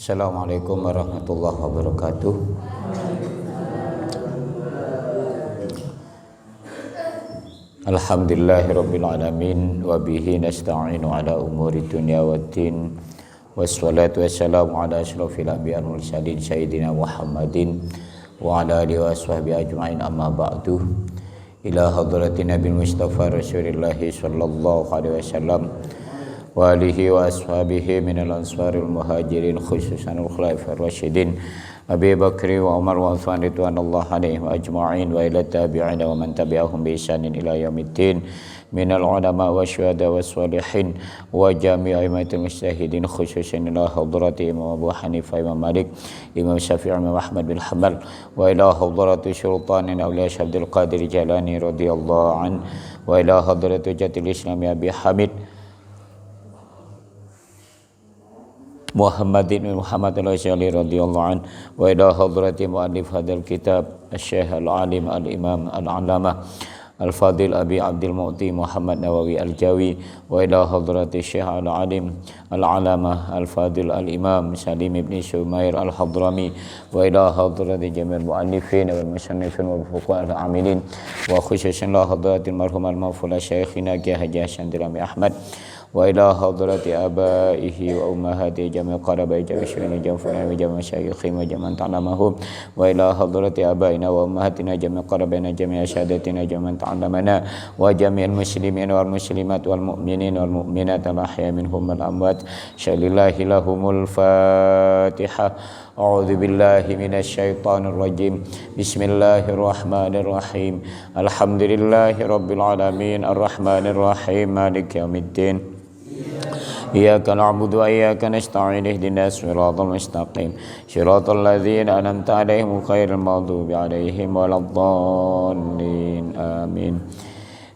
Assalamualaikum warahmatullahi wabarakatuh. Alhamdulillahirabbil alamin wa bihi nasta'inu ala umuri dunya waddin. Wassalatu wassalamu ala asyrofil anbiya'i wal mursalin sayyidina Muhammadin wa ala alihi washabbihi ajmain, amma ba'du. Ila hadratin Nabil Mustafa Rasulillah sallallahu alaihi wasallam wa alihi wa ashabihi minal ansaril muhajirin khususan al-khulafair rasyidin Abi Bakri wa Umar wa Uthman ridwanullah alaihim ajma'in wa ila tabi'in wa man tabi'ahum bi ihsanin ila yaumiddin minal ulama wa syuhada wa sholihin wa jami'i aimatil mujtahidin khususan ila hadrati Imam Abu Hanifah, Imam Malik, Imam Syafi'i, Imam Ahmad bin Hanbal wa ila hadrati sultanin awliya Syabdul Qadir Jalani radhiyallahu an wa ila hadrati Jatil Islam Abi Hamid Muhammadin bin Muhammad al-Asy'ari radhiyallahu an wa ila hadrati muallif hadzal kitab Asy-Syaikh al-Alim al-Imam al-Allamah Al-Fadil Abi Abdul Mu'ti Muhammad Nawawi Al-Jawi wa ila hadrati Syekh al-Alim al-Allamah Al-Fadil al-Imam Salim ibn Sumair Al-Hadrami wa ila hadrati jami'il muallifin wal musannifin wal fuqaha al-amilin wa khususan la hadratil marhum al-mawfula Syekhina Kiai Haji Hasan Dirami Ahmad wa ila hadrati abaihi wa ummahati jami' qarabai jami' syuhani jami' fulani jami' syaikhi wa jami' ta'lamahum wa ila hadrati abaina wa ummahatina jami' qarabaina jami' asyadatina jami' ta'lamana wa jami'il muslimin wal muslimat wal mu'minin wal mu'minat al-ahya minhum wal amwat syalillahi lahumul fatihah. A'udzu billahi minasy syaithanir rajim. Bismillahirrahmanirrahim. Alhamdulillahi rabbil alamin arrahmanir rahim maliki yaumiddin. Iyyaka na'budu wa iyyaka nasta'in ihdinas siratal mustaqim siratal ladzina an'amta 'alaihim ghairil maghdubi 'alaihim waladdallin amin.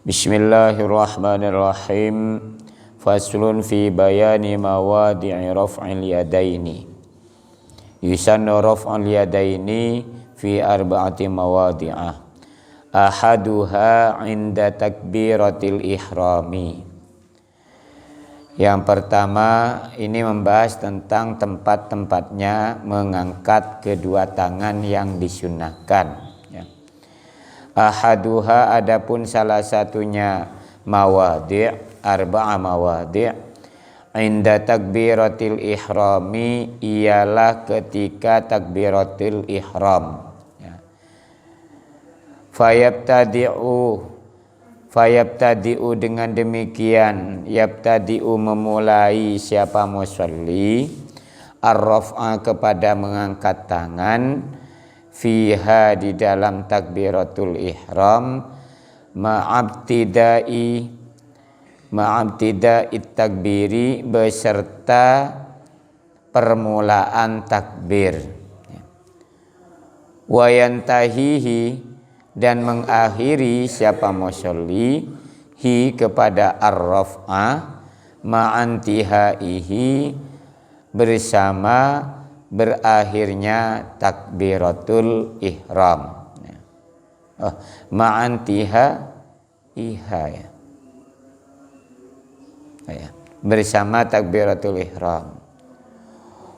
Bismillahirrahmanirrahim. Faslun fi bayani mawadi'i raf'il yadaini. Yusannu raf'ul yadaini fi arba'ati mawadi'ah. Ahaduha 'inda takbiratil ihrami. Yang pertama ini membahas tentang tempat-tempatnya mengangkat kedua tangan yang disunahkan. Ahaduha adapun salah satunya mawadi' arba'a mawadi' inda takbiratil ihrami ialah ketika takbiratil ihram. Fayabtadi'u dengan demikian yabtadi'u memulai siapa musalli ar-raf'a kepada mengangkat tangan fiha di dalam takbiratul ihram ma'abtida'i takbiri beserta permulaan takbir wa yantahihi dan mengakhiri siapa musalli hi kepada ar-raf'a ma'antihaihi bersama berakhirnya takbiratul ihram. Ma'antihaiha ya. Bersama takbiratul ihram.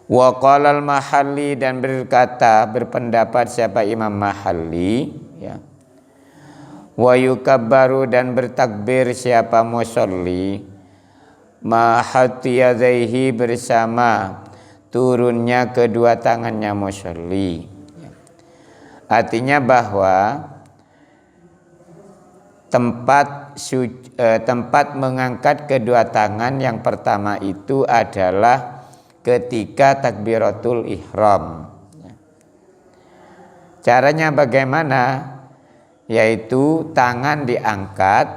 Wa qala al-Mahalli dan berpendapat siapa Imam Mahalli ya. Wa yukabbaru dan bertakbir siapa musalli mahatiyadaihi bersama turunnya kedua tangannya musalli ya. Artinya bahwa tempat mengangkat kedua tangan yang pertama itu adalah ketika takbiratul ihram. Caranya bagaimana? Yaitu tangan diangkat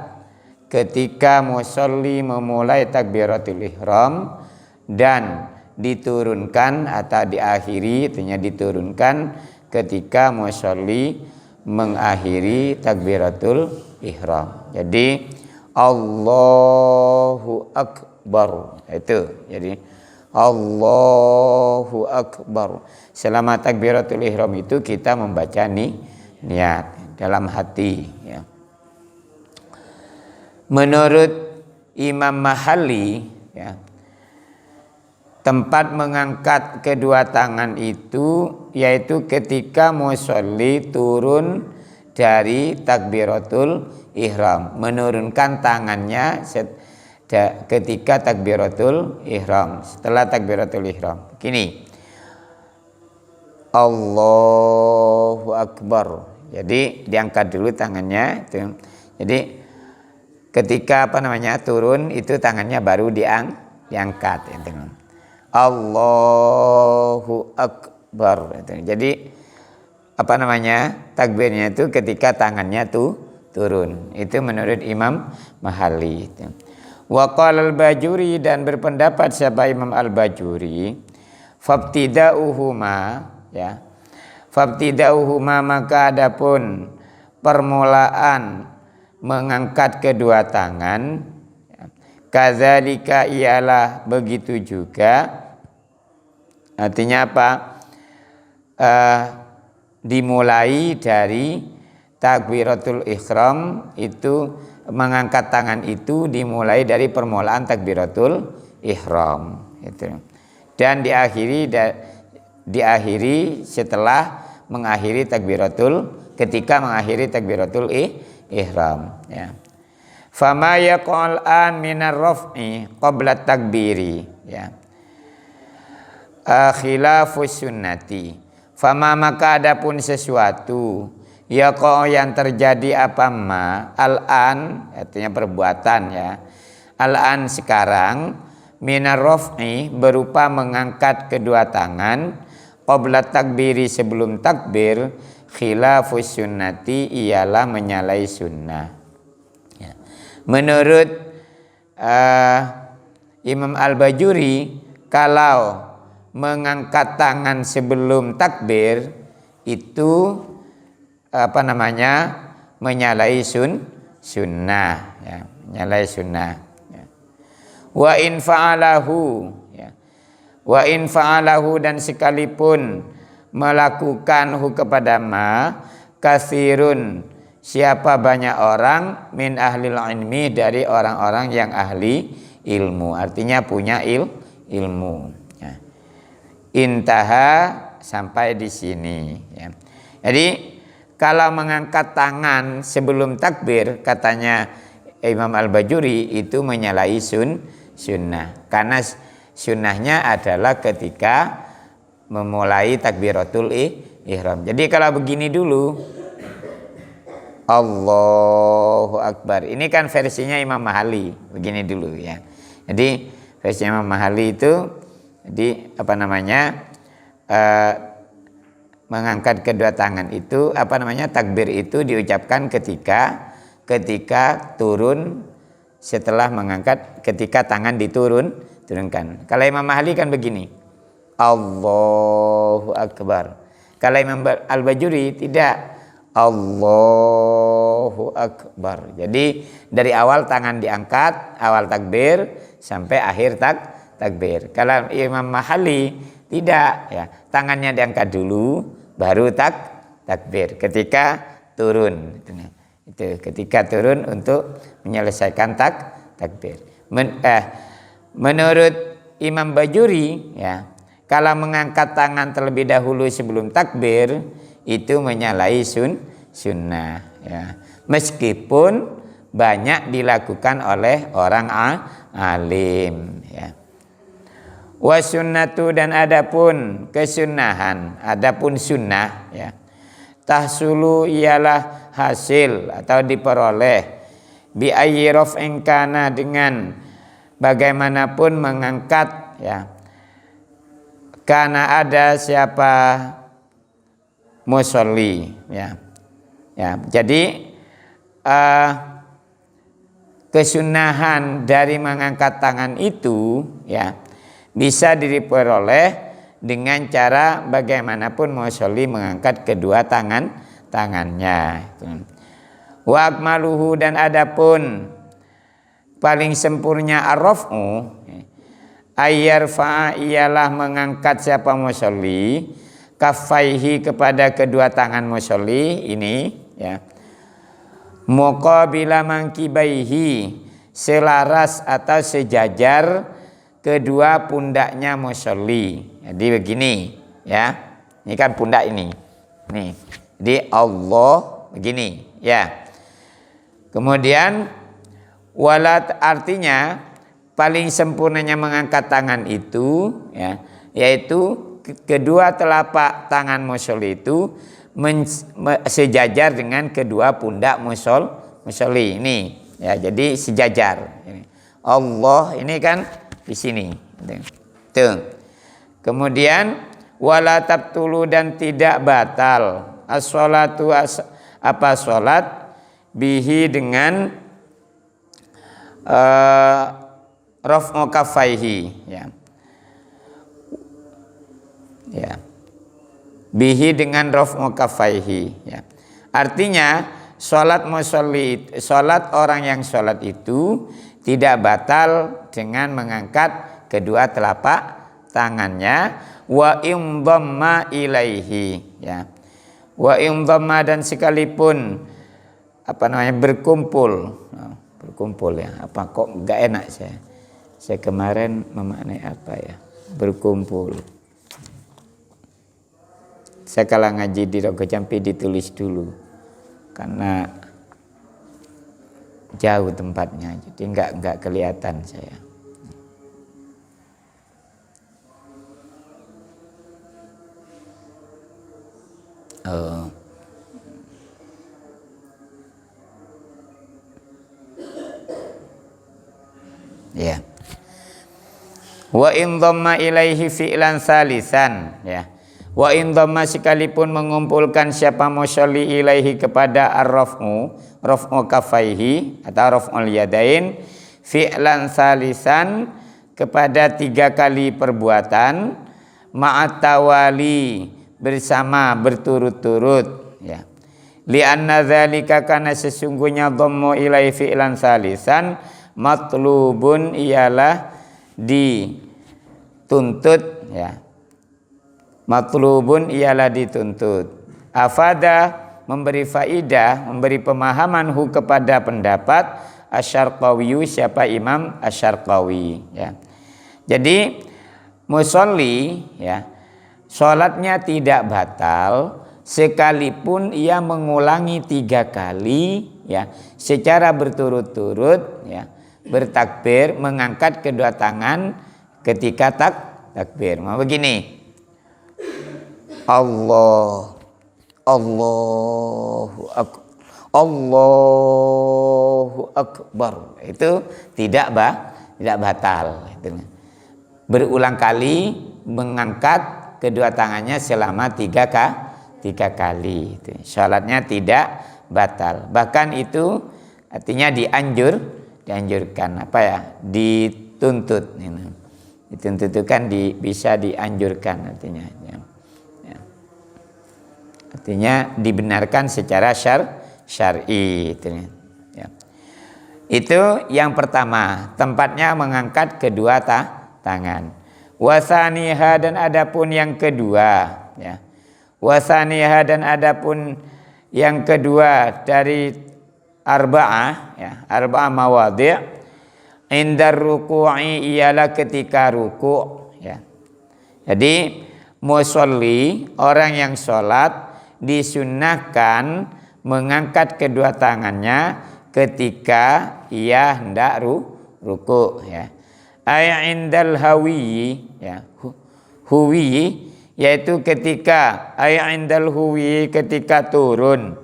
ketika musolli memulai takbiratul ihram dan diturunkan atau diakhiri, artinya diturunkan ketika musolli mengakhiri takbiratul ihram. Jadi Allahu Akbar itu. Jadi Allahu Akbar. Selama takbiratul ihram itu kita membaca niat dalam hati ya. Menurut Imam Mahalli ya, tempat mengangkat kedua tangan itu yaitu ketika musolli turun dari takbiratul ihram, menurunkan tangannya ketika takbiratul ihram, setelah takbiratul ihram. Gini, Allahu Akbar. Jadi diangkat dulu tangannya itu. Jadi ketika turun itu tangannya baru diangkat itu. Allahu Akbar. Jadi takbirnya itu ketika tangannya turun. Itu menurut Imam Mahali. Wa qala al-Bajuri, dan berpendapat siapa Imam al-Bajuri, fabtida'uhuma, ya. Fabtida'uhuma, maka adapun permulaan mengangkat kedua tangan, kadzalika ialah begitu juga. Artinya apa? Dimulai dari takbiratul ihram itu, mengangkat tangan itu dimulai dari permulaan takbiratul ihram itu. Dan diakhiri setelah mengakhiri ketika mengakhiri takbiratul ihram, ya. Fama yaqul an minar raf'i qabla takbiri, ya. Khilafus sunnati. Fama, maka adapun sesuatu yaqa yang terjadi al-an, artinya perbuatan, ya. Al-an sekarang, minar raf'i berupa mengangkat kedua tangan, qabla takbiri sebelum takbir, khilafus sunnati ialah menyalahi sunnah. Menurut Imam Al-Bajuri, kalau mengangkat tangan sebelum takbir itu menyalahi sunnah, ya, menyalahi sunnah, ya. Wa in fa'alahu, ya. Wa in fa'alahu, dan sekalipun melakukanhu kepada kasirun, siapa banyak orang, min ahlil ilmi, dari orang-orang yang ahli ilmu, artinya punya ilmu, ya. Intaha, sampai di sini, ya. Jadi kalau mengangkat tangan sebelum takbir, katanya Imam Al-Bajuri, itu menyalahi sunnah, karena sunnahnya adalah ketika memulai takbiratul ihram. Jadi kalau begini dulu, Allahu Akbar. Ini kan versinya Imam Mahali, begini dulu, ya. Jadi versi Imam Mahali itu, jadi mengangkat kedua tangan itu, takbir itu diucapkan ketika turun, setelah mengangkat, ketika tangan turunkan. Kalau Imam Mahali kan begini, Allahu Akbar. Kalau Imam Al-Bajuri tidak, Allahu Akbar. Jadi dari awal tangan diangkat, awal takbir sampai akhir takbir. Kalau Imam Mahali tidak, ya, tangannya diangkat dulu, baru takbir ketika turun. Itu ketika turun untuk menyelesaikan takbir. Menurut Imam Bajuri, ya, kalau mengangkat tangan terlebih dahulu sebelum takbir itu menyalahi sunnah, ya. Meskipun banyak dilakukan oleh orang alim, ya. Wa sunnatu, dan adapun kesunahan, adapun sunnah, ya, tahsulu ialah hasil atau diperoleh, bi ayyi raf'in kana, dengan bagaimanapun mengangkat, ya, karena ada siapa musolli, ya. Ya, jadi kesunahan dari mengangkat tangan itu, ya, bisa diperoleh dengan cara bagaimanapun musolli mengangkat kedua tangannya. Wa akmaluhu, dan adapun paling sempurna ar-raf'u, ayyarfa'a ialah mengangkat siapa musolli, kaffaihi kepada kedua tangan musolli ini, ya, muqabila mankibaihi, selaras atau sejajar kedua pundaknya musolli. Jadi begini ya. Ini kan pundak ini. Nih. Jadi Allah begini ya. Kemudian walat artinya paling sempurnanya mengangkat tangan itu ya, yaitu kedua telapak tangan musolli itu sejajar dengan kedua pundak musolli ini ya, jadi sejajar. Allah ini kan di sini. Tuh. Kemudian wala tabtulu dan tidak batal as-sholatu sholat bihi dengan raf'u kaffaihi ya. Ya. Bihi dengan raf'u kaffaihi ya. Artinya salat musolli, salat orang yang salat itu tidak batal dengan mengangkat kedua telapak tangannya wa in dhamma ilaihi ya. Wa in dhamma dan sekalipun berkumpul. Berkumpul ya. Apa kok enggak enak saya kemarin memaknai apa ya? Berkumpul. Saya kalau ngaji di Rogo Jampi ditulis dulu karena jauh tempatnya, jadi enggak kelihatan saya. Oh. Ya. Wa in dhamma ilaihi fi'lan salisan ya. Wa in dhamma sekalipun mengumpulkan siapa musolli ilaihi kepada ar-raf'u kaffaihi atau raf'ul yadain fi'lan salisan kepada 3 kali perbuatan ma'at tawali bersama berturut-turut ya. Li'anna dzalika kana sesungguhnya dhammu ilaihi fi'lan salisan matlubun ialah dituntut ya. Matlubun ialah dituntut. Afada memberi faidah, memberi pemahaman kepada pendapat Asy-Syarqawi, siapa Imam Asy-Syarqawi ya. Jadi musolli ya, salatnya tidak batal sekalipun ia mengulangi 3 kali ya secara berturut-turut ya, bertakbir, mengangkat kedua tangan ketika takbir. Mau begini. Allahu Akbar. Itu tidak batal. Berulang kali mengangkat kedua tangannya selama 3 kali. Salatnya tidak batal. Bahkan itu artinya dianjurkan dituntut. Dituntut itu kan bisa dianjurkan artinya. Artinya dibenarkan secara syar'i ya. Itu yang pertama, tempatnya mengangkat kedua tangan. Wasaniha dan adapun yang kedua ya. Wasaniha dan adapun yang kedua dari arba'ah ya, arba'ah mawadhi' indar ruku'i ialah ketika ruku' ya. Jadi musolli, orang yang sholat disunnahkan mengangkat kedua tangannya ketika ia hendak ruku ya. Ay indal hawi ya. Huwi yaitu ketika indal huwi ketika turun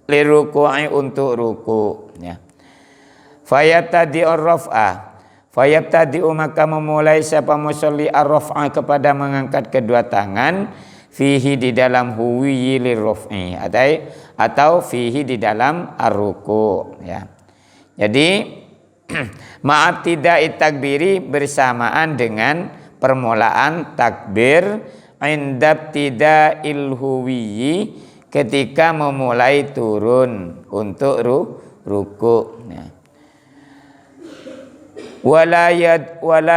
liruku'i untuk ruku ya. Fayabtadi ar-raf'ah, fayabtadi maka memulai siapa musolli ar-raf'ah kepada mengangkat kedua tangan fihi di dalam huwi lirraf'i atau fihi di dalam ar-ruku ya. Jadi ma'at tidak takbiri bersamaan dengan permulaan takbir indab tidak ilhuwi ketika memulai turun untuk ruku ya. Wala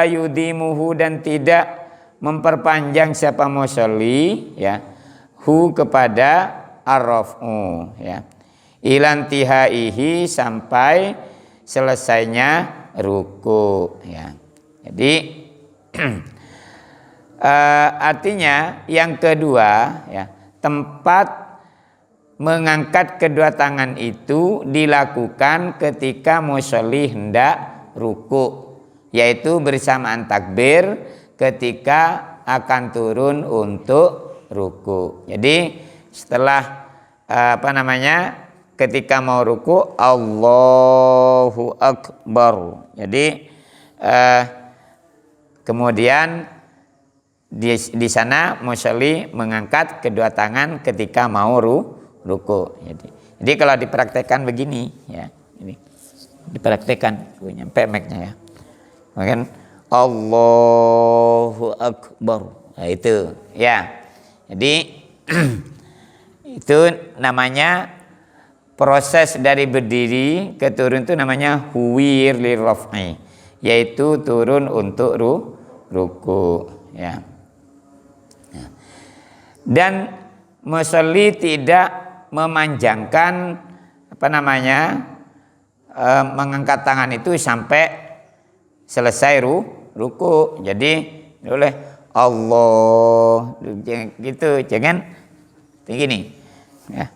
yudimuhu dan tidak memperpanjang siapa musolli ya kepada ar-raf'u ya ilantihaihi sampai selesainya ruku ya. Jadi artinya yang kedua ya, tempat mengangkat kedua tangan itu dilakukan ketika musolli hendak ruku, yaitu bersamaan takbir ketika akan turun untuk ruku. Jadi setelah ketika mau ruku, Allahu Akbar. Jadi kemudian di sana musolli mengangkat kedua tangan ketika mau ruku. Jadi kalau dipraktekkan begini ya, ini dipraktekkan, nyampe mic-nya ya. Mungkin Allahu Akbar. Nah, itu ya. Jadi itu namanya proses dari berdiri ke turun itu namanya huwir lirraf'i, yaitu turun untuk ruku ya. Dan musolli tidak memanjangkan mengangkat tangan itu sampai selesai ruku. Jadi boleh Allah gitu, jangan begini ya.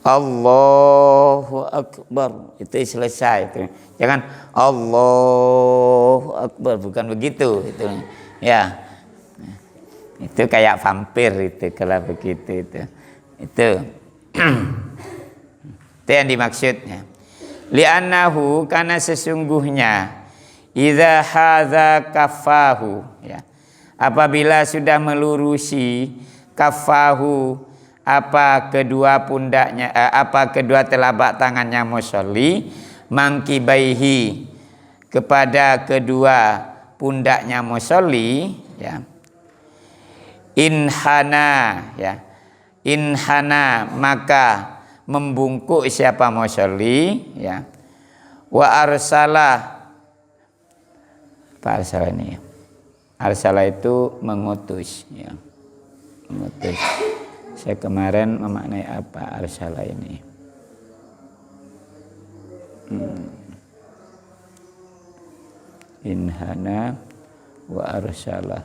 Allahu Akbar itu selesai itu. Jangan Allahu Akbar, bukan begitu itu ya. Itu kayak vampir itu kalau begitu itu. Itu yang dimaksudnya. Li'annahu, karena sesungguhnya idza hadza kaffahu ya. Apabila sudah melurusi kafahu kedua pundaknya kedua telapak tangannya musolli, mangkibaihi kepada kedua pundaknya musolli ya. Inhana ya. Inhana maka membungkuk siapa musolli ya. Wa arsala, apa arsala ini ya? Arsala itu mengutus ya. Mengutus. Saya kemarin memaknai apa arsala ini? Inhana wa arsala.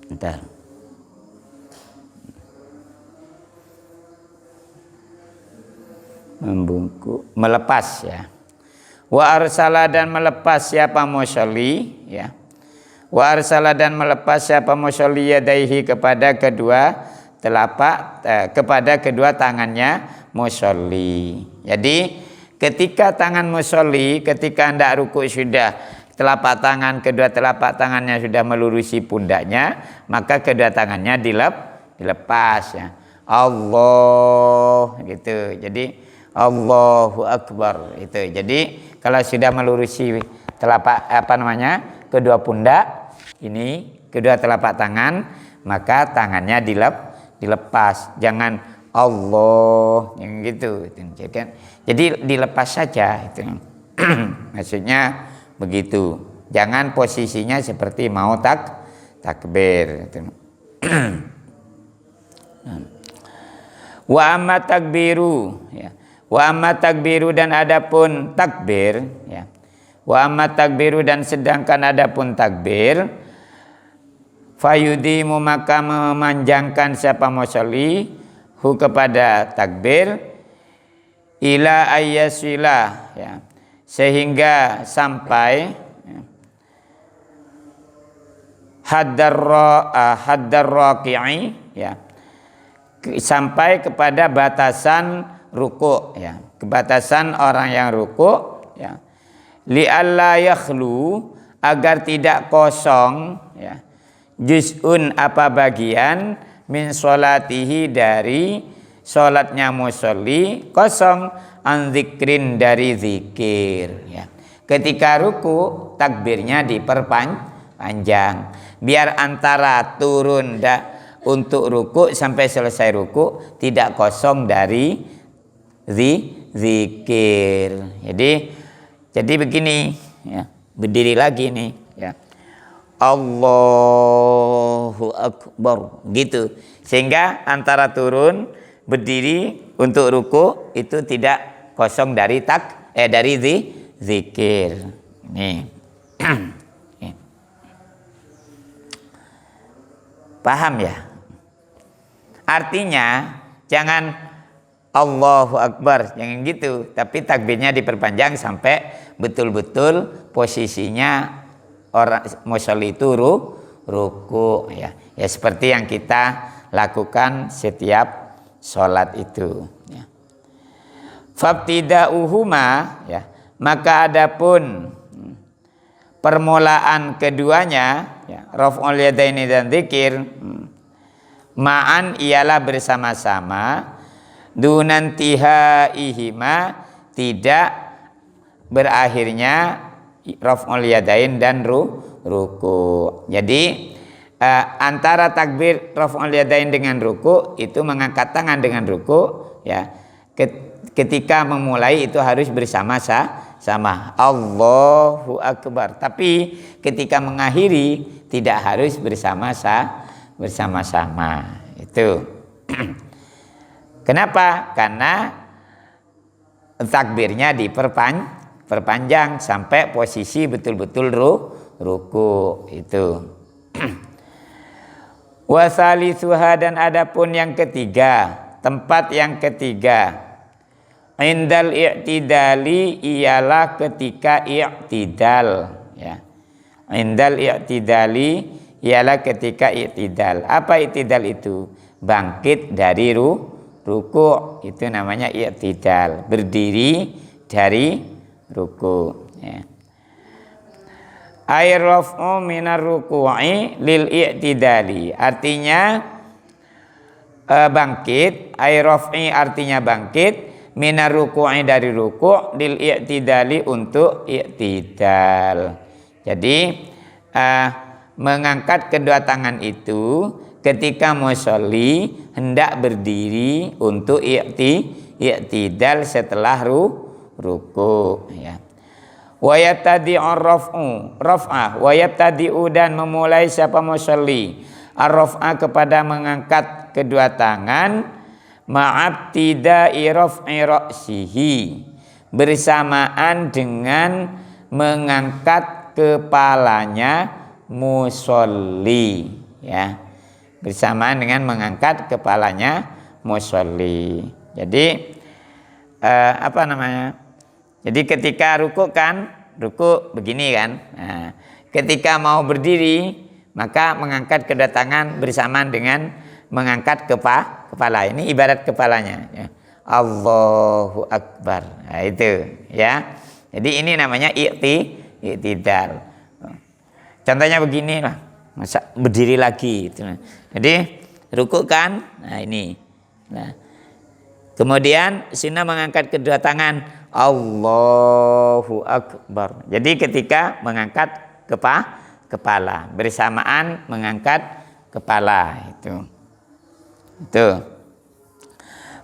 Bentar. Membungkuk, melepas ya. Wa arsala, dan melepas siapa musolli ya. Wa arsala, dan melepas siapa musolli yadaihi kepada kedua telapak kepada kedua tangannya musolli. Jadi ketika tangan musolli ketika hendak ruku sudah kedua telapak tangannya sudah melurusi pundaknya, maka kedua tangannya dilepas ya. Allah gitu. Jadi Allahu Akbar itu. Jadi kalau sudah melurusi telapak kedua pundak ini, kedua telapak tangan, maka tangannya dilepas. Jangan Allah yang gitu. Jadi dilepas saja itu. Maksudnya begitu. Jangan posisinya seperti mau takbir itu. Wa amma takbiru ya. Wa amma takbiru, dan adapun takbir ya. Wa amma takbiru, dan sedangkan adapun takbir, fayudimu maka memanjangkan siapa musolli hu kepada takbir, ila ayyasila ya, sehingga sampai ya, haddar raqi'i ya, sampai kepada batasan ruku ya, kebatasan orang yang ruku ya. Li alla yakhlu, agar tidak kosong ya, juz'un apa bagian, min sholatihi dari sholatnya musolli, kosong, an dzikrin dari zikir ya. Ketika ruku takbirnya diperpanjang, biar antara turun untuk ruku sampai selesai ruku tidak kosong dari zikir. Jadi begini ya, berdiri lagi nih ya. Allahu Akbar gitu. Sehingga antara turun berdiri untuk ruku itu tidak kosong dari dari zikir. Nih. Paham ya? Artinya jangan Allahu Akbar, jangan gitu, tapi takbirnya diperpanjang sampai betul-betul posisinya orang musolli itu ruku ya. Ya seperti yang kita lakukan setiap sholat itu ya. Fabtida'uhuma ya, maka adapun permulaan keduanya ya, raf'ul yadaini dan dzikir ma'an ialah bersama-sama, dunantihaihima tidak berakhirnya raf'ul yadain dan ruku. Jadi antara takbir raf'ul yadain dengan ruku itu mengangkat tangan dengan ruku ya. Ketika memulai itu harus bersama-sama Allahu Akbar. Tapi ketika mengakhiri tidak harus bersama-sama. Itu. Kenapa? Karena takbirnya diperpanjang sampai posisi betul-betul ruku itu. Wasalisuha, dan adapun yang ketiga, tempat yang ketiga, indal i'tidali ialah ketika i'tidal ya. Indal i'tidali ialah ketika i'tidal. Apa i'tidal itu? Bangkit dari ruku, itu namanya i'tidal, berdiri dari ruku ya. Ay raf'u minar ruku'i lil i'tidali, artinya bangkit. Ay raf'i artinya bangkit, minar ruku'i dari ruku', lil i'tidali untuk i'tidal. Jadi mengangkat kedua tangan itu ketika musolli hendak berdiri untuk i'tidal setelah ruku ya. Wa yabtadi'ur raf'ah wa yabtadi'u, dan memulai siapa musolli ar-raf'ah kepada mengangkat kedua tangan, ma'abtida'i raf'i ra'sihi, bersamaan dengan mengangkat kepalanya musolli ya. Bersamaan dengan mengangkat kepalanya musolli. Jadi apa namanya? Jadi ketika ruku kan, ruku begini kan. Nah, ketika mau berdiri maka mengangkat kedua tangan bersamaan dengan mengangkat kepala. Ini ibarat kepalanya ya. Allahu Akbar. Nah, itu ya. Jadi ini namanya i'tidal. Contohnya begini lah. Masa berdiri lagi gitu. Jadi ruku kan, nah ini. Nah, kemudian sunnah mengangkat kedua tangan, Allahu Akbar. Jadi ketika mengangkat kepala bersamaan mengangkat kepala itu.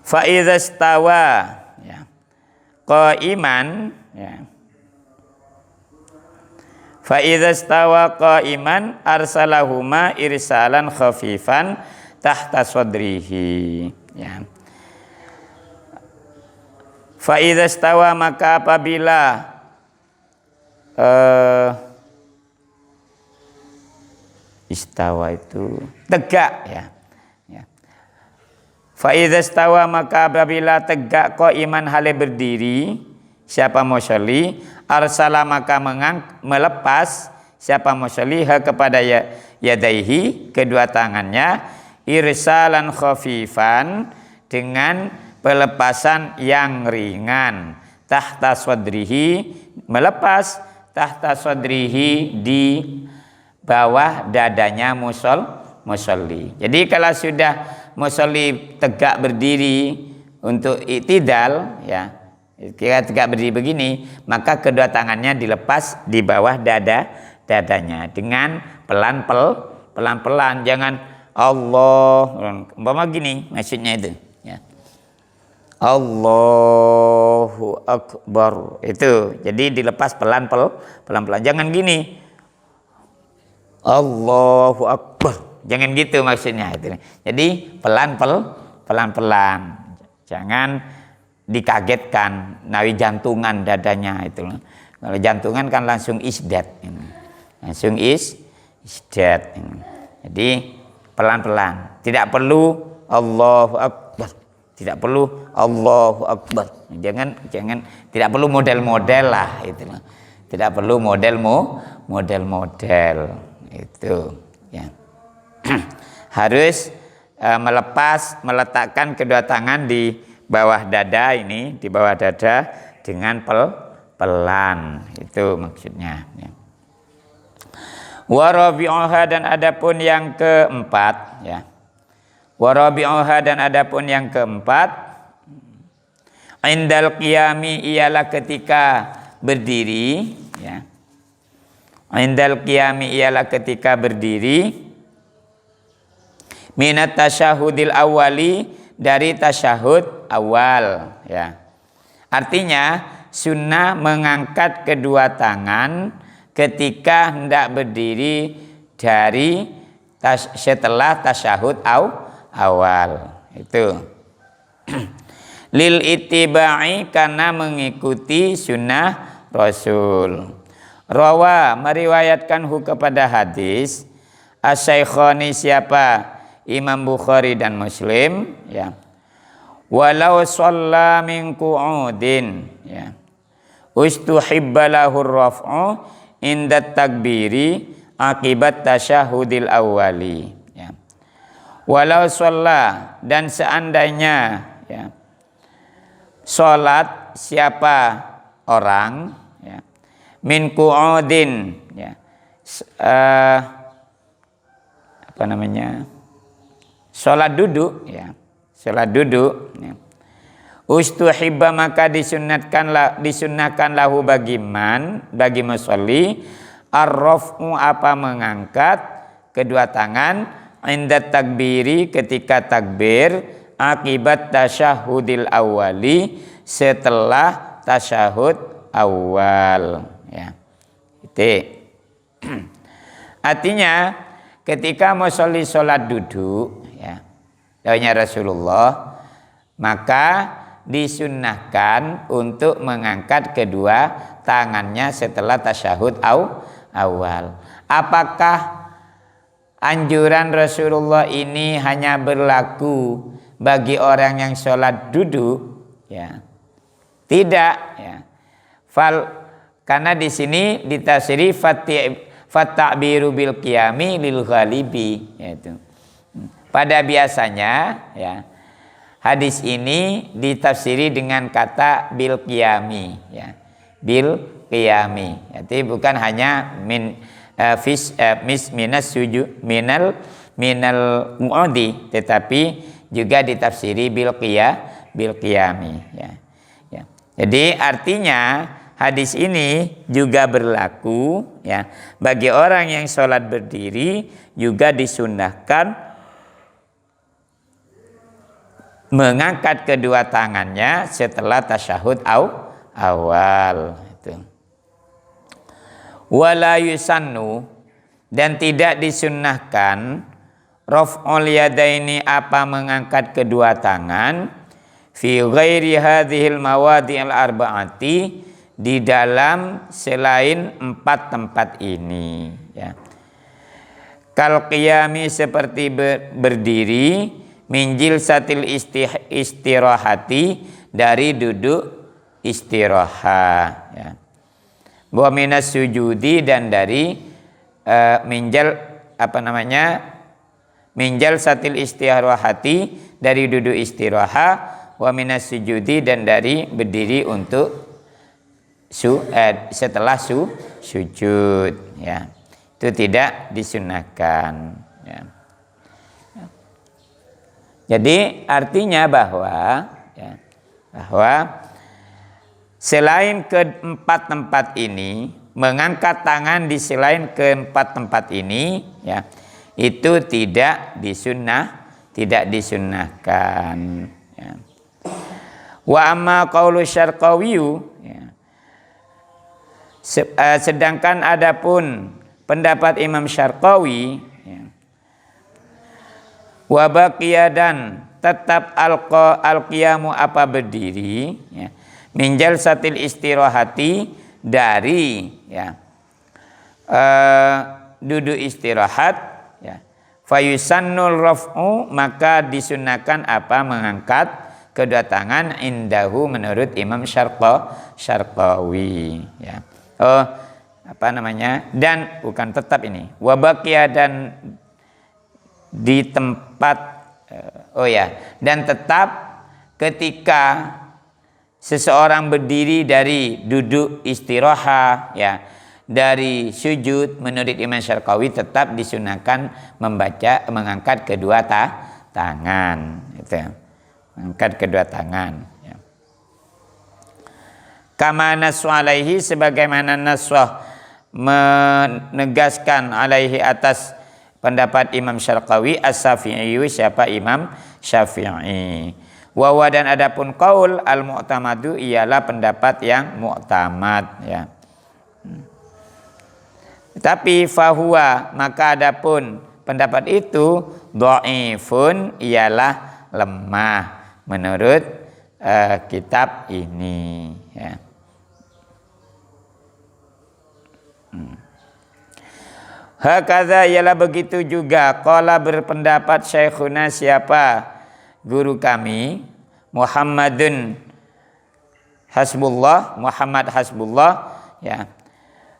Fa idza stawa ya, qa'iman ya. Fa idza stawa qa'iman arsalahuma irsalan khafifan tahta sadrihi ya. Fa idza stawa, maka apabila istawa itu tegak ya. Fa idza stawa, maka apabila tegak qa'iman hale berdiri siapa musolli, arsala maka melepas siapa musolli kepada yadaihi kedua tangannya, irsalan khafifan dengan pelepasan yang ringan, tahta sadrihi, melepas tahta sadrihi di bawah dadanya musolli. Jadi kalau sudah musolli tegak berdiri untuk i'tidal ya, kira tegak berdiri begini, maka kedua tangannya dilepas di bawah dadanya dengan pelan-pelan, jangan Allah, umpama gini maksudnya itu ya. Allahu Akbar itu, jadi dilepas pelan-pelan, jangan gini Allahu Akbar, jangan gitu maksudnya itu. Jadi pelan-pelan, jangan dikagetkan, nawi jantungan dadanya itu. Kalau jantungan kan langsung isdat, langsung isdat. Jadi pelan-pelan. Tidak perlu Allahu Akbar. Tidak perlu Allahu Akbar. Jangan tidak perlu model-model lah itu. Tidak perlu model-model itu ya. Harus meletakkan kedua tangan di bawah dada ini, di bawah dada dengan pelan. Itu maksudnya ya. Wa rabi'uha, dan adapun yang keempat ya. Wa rabi'uha, dan adapun yang keempat, indal qiyami, ialah ketika berdiri ya. Indal qiyami, ialah ketika berdiri, minat tasyahudil awali, dari tasyahud awal ya. Artinya sunnah mengangkat kedua tangan ketika hendak berdiri dari setelah tasyahud awal itu. Lil ittiba'i, karena mengikuti sunnah Rasul. Rawa, meriwayatkan kepada hadis asy-syaikhani, siapa? Imam Bukhari dan Muslim ya. Walau shalla min qu'udin ya, ustuhibba lahu raf'u inda takbiri akibat tasyahudil awali ya. Walau shalla, dan seandainya ya, salat siapa orang ya, min qu'udin ya, apa namanya, salat duduk ya, salat duduk ya. Ustuhibba, maka disunnahkan lahu bagi musolli, ar-raf'u, apa mengangkat kedua tangan, inda takbiri, ketika takbir, akibat tasyahudil awali, setelah tasyahud awal ya. Itu artinya ketika musolli sholat duduk ya, dawuhnya Rasulullah, maka disunnahkan untuk mengangkat kedua tangannya setelah tasyahud awal. Apakah anjuran Rasulullah ini hanya berlaku bagi orang yang sholat duduk ya? Tidak ya. Karena di sini ditafsiri fattabiru bil qiyami lil ghalibi, yaitu pada biasanya ya, hadis ini ditafsiri dengan kata bil qiyami ya, bil qiyami. Jadi bukan hanya minas sujud minal mu'adi, tetapi juga ditafsiri bil qiyami ya. Ya. Jadi artinya hadis ini juga berlaku ya bagi orang yang sholat berdiri, juga disunnahkan mengangkat kedua tangannya setelah tasyahud awal itu. Wala yusannu, dan tidak disunnahkan raf'ul yadaini, apa mengangkat kedua tangan, fi ghairi hadhil mawadi'il arba'ati, di dalam selain 4 tempat ini ya. Kal qiyami, seperti berdiri, minjil satil istirahati, dari duduk istirahat ya. Wa minas sujudi, dan dari minjal minjal satil istirahati, dari duduk istirahat, wa minas sujudi, dan dari berdiri untuk setelah sujud ya. Itu tidak disunahkan ya. Jadi artinya bahwa selain keempat tempat ini, mengangkat tangan di selain keempat tempat ini ya, itu tidak disunnahkan ya. Wa amma qaulu syarqawiyyu ya. Sedangkan adapun pendapat Imam Syarqawi ya, wa baqiya, dan tetap al-qiyamu, apa berdiri ya, minjal satil istirahati, dari ya, duduk istirahat ya, Fayusannul raf'u, maka disunahkan apa? Mengangkat kedua tangan indahu menurut Imam Syarqawi, ya. Dan bukan tetap ini. Wa baqiya, dan di tempat dan tetap ketika seseorang berdiri dari duduk istirahat, ya, dari sujud, menurut Imam Syarqawi tetap disunahkan mengangkat kedua tangan, itu. Mengangkat kedua tangan, ya. Kama nasu alaihi, sebagaimana naswah menegaskan alaihi atas pendapat Imam Syarqawi as-Syafi'i, siapa? Imam Syafi'i. Wa dan adapun qaul al-mu'tamadu, ialah pendapat yang mu'tamad, ya. Tapi fahuwa, maka adapun pendapat itu dhaifun, ialah lemah menurut kitab ini, ya. Hakadha, ialah begitu juga qala, berpendapat syekhuna, siapa? Guru kami Muhammadun Hasbullah, Muhammad Hasbullah, ya.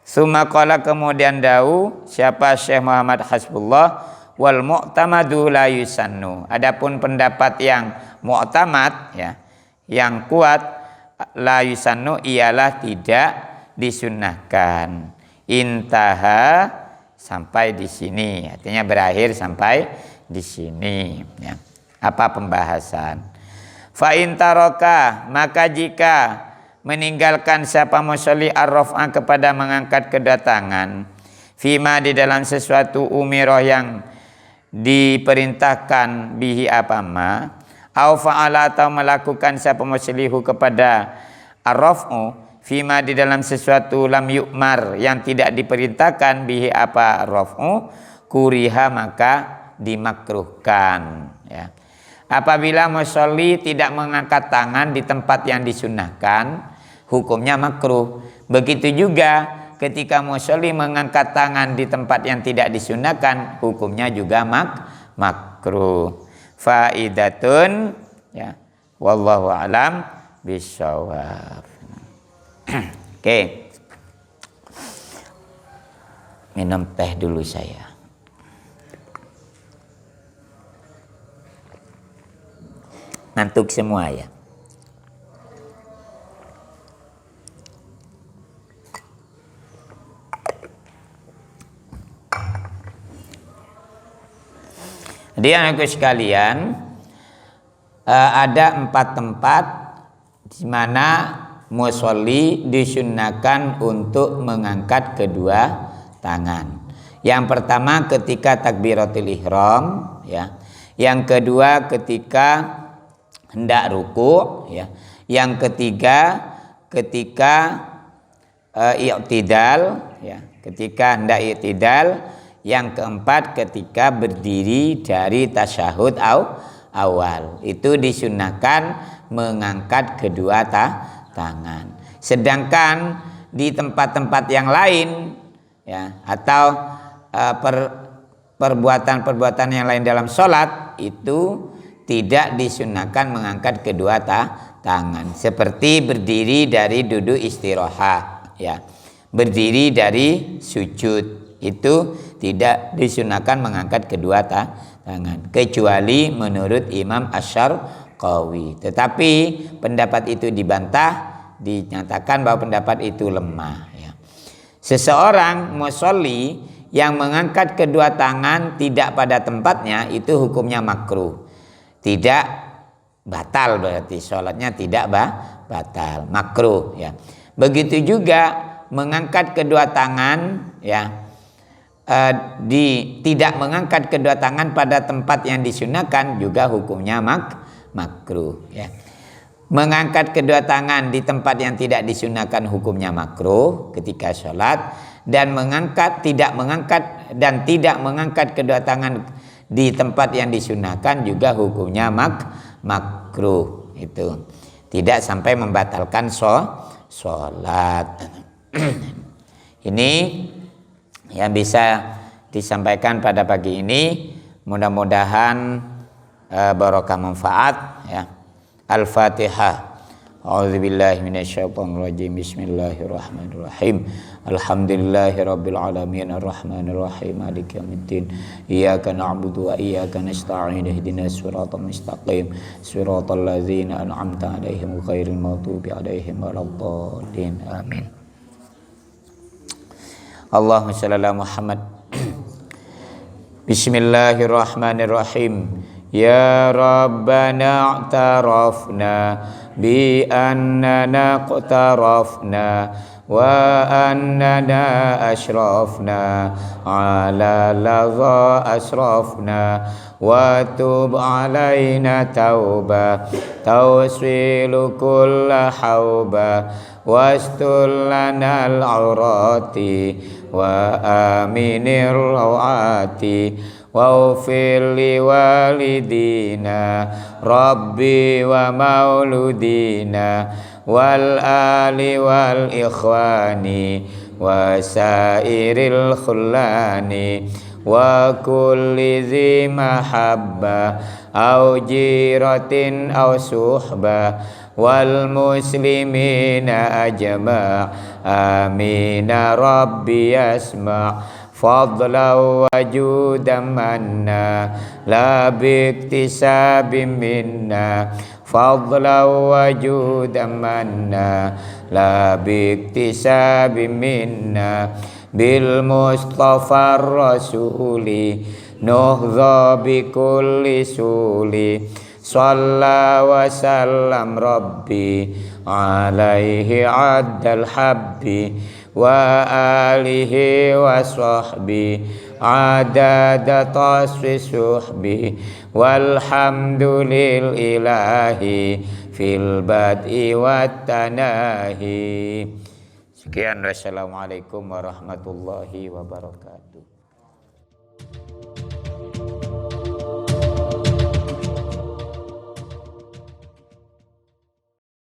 Summa qala, kemudian dau siapa? Syekh Muhammad Hasbullah, wal mu'tamadu la yusannu, adapun pendapat yang mu'tamad, ya, yang kuat, la yusannu, ialah tidak disunnahkan. Intaha, sampai di sini, artinya berakhir sampai di sini, ya. Apa pembahasan? Fa in taraka, maka jika meninggalkan siapa musolli ar-raf'a, kepada mengangkat kedua tangan, fima, di dalam sesuatu umiroh yang diperintahkan, bihi apa ma, au fa'ala, atau melakukan siapa musollihu kepada ar-raf'u, fima, di dalam sesuatu lam yu'mar, yang tidak diperintahkan, bihi apa ar-raf'u, kuriha, maka dimakruhkan, ya. Apabila musolli tidak mengangkat tangan di tempat yang disunahkan, hukumnya makruh. Begitu juga ketika musolli mengangkat tangan di tempat yang tidak disunahkan, hukumnya juga makruh. Faidatun, ya, wallahu alam bishawab. Oke. Minum teh dulu saya. Ngantuk semua, ya. Jadi anak sekalian, ada 4 tempat di mana musolli disunahkan untuk mengangkat kedua tangan. Yang pertama ketika takbiratul ihram, ya. Yang kedua ketika hendak ruku', ya. Yang ketiga ketika i'tidal, ya, ketika hendak i'tidal. Yang keempat ketika berdiri dari tasyahud awal, itu disunahkan mengangkat kedua tangan. Sedangkan di tempat-tempat yang lain, ya, atau perbuatan-perbuatan yang lain dalam sholat, itu tidak disunahkan mengangkat kedua tangan. Seperti berdiri dari duduk istirahat, ya, berdiri dari sujud, itu tidak disunahkan mengangkat kedua tangan, kecuali menurut Imam Asy-Syarqawi. Tetapi pendapat itu dibantah, dinyatakan bahwa pendapat itu lemah, ya. Seseorang musolli yang mengangkat kedua tangan tidak pada tempatnya, itu hukumnya makruh. Tidak batal, berarti sholatnya tidak batal, makruh, ya. Begitu juga mengangkat kedua tangan, ya, tidak mengangkat kedua tangan pada tempat yang disunahkan juga hukumnya makruh, ya. Mengangkat kedua tangan di tempat yang tidak disunahkan hukumnya makruh ketika sholat, dan tidak mengangkat kedua tangan di tempat yang disunahkan juga hukumnya makruh. Itu tidak sampai membatalkan sholat. Ini yang bisa disampaikan pada pagi ini. Mudah-mudahan barokah manfaat ya. Al-Fatihah. A'udzubillahi minasyaitonirrajim. Bismillahirrahmanirrahim. Alhamdulillahirabbil alamin arrahmanirrahim maliki yaumiddin. Iyyaka na'budu wa iyyaka nasta'in. Ihdinas siratal mustaqim. Siratal ladzina an'amta 'alaihim ghairil maghdubi 'alaihim waladdallin. Amin. Allahumma shalli ala Muhammad. Bismillahirrahmanirrahim. Ya Rabbana a'tarafna bi annana qtarafna wa annana ashrafna ala ladha asrafna wa tub alaina tauba tawsilu kulla hauba wastul lana al-awrati wa aminir rawati waghfir li walidina rabbi wa mauludina wal ali wal ikhwani wa sairil khulani wa kulli zi mahabba au jiratin au suhba wal muslimina ajma' amina rabbi asma' fadla wa judan manna la biktisabim minna fadla wa judan manna la biktisabim minna bil mustafa rasuli nuhdha bi kulli suli shalla wa sallam rabbi alaihi addal habbi wa alihi wa sahbi adada tasfi suhbi walhamdulil ilahi fil bad'i wat tanahi. Sekian, wassalamualaikum warahmatullahi wabarakatuh.